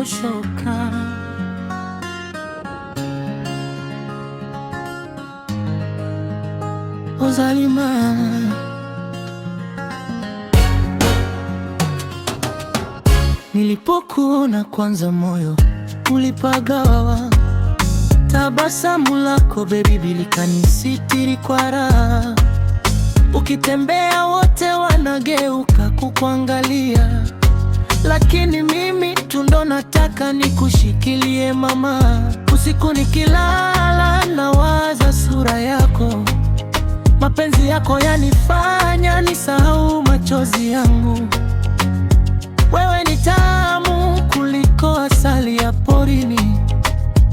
sitoshoka. Zalima, nilipokuona kwanza moyo ulipagawa. Tabasamu lako baby likanisitiri kwa raha. Ukitembea wote wanageuka kukuangalia, lakini mimi tu ndo nataka nikushikilie mama. Usiku nikilala nawaza sura yako, mapenzi yako yanifanya nisahau machozi yangu. Wewe ni tamu kuliko asali ya porini.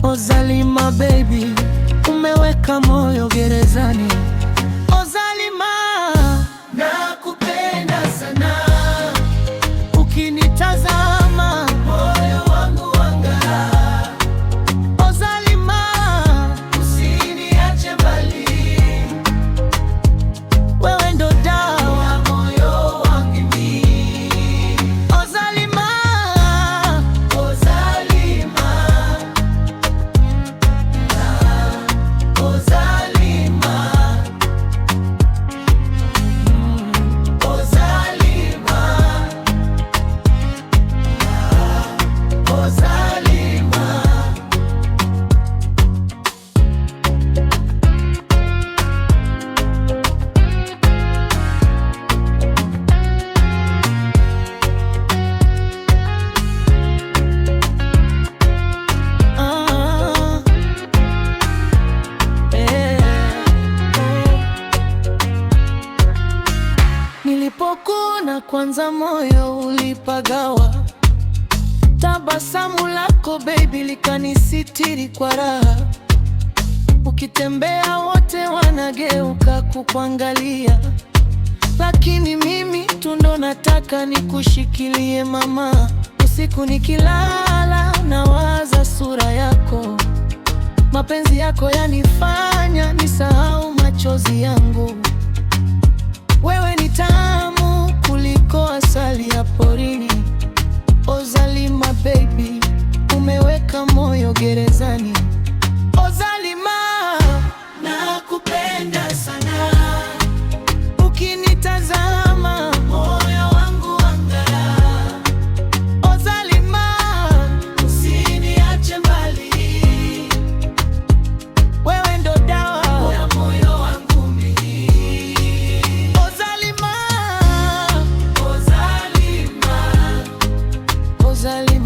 O Zalima baby, umeweka moyo gerezani. O Zalima, nakupenda sana. Ukinitazama moyo wangu wang'aa. O Zalima, usiniache mbali. Wewe ndo dawa ya moyo wangu mimi. O Zalima, O Zalima, O Zalima, O Zalima, O Zalima. Nilipokuona kwanza moyo ulipagawa. Tabasamu lako baby likanisitiri kwa raha. Ukitembea wote wanageuka kukuangalia, lakini mimi tu ndo nataka nikushikilie mama. Usiku nikilala nawaza sura yako, mapenzi yako yanifanya nisahau machozi yangu. Wewe ni tamu kuliko asali ya porini. O Zalima baby, umeweka moyo gerezani. O Zalima, nakupenda sana. Ukinitazama moyo wangu wang'aa. O Zalima, usiniache mbali. Wewe ndo dawa ya moyo wangu mimi. O Zalima, O Zalima, O Zalima.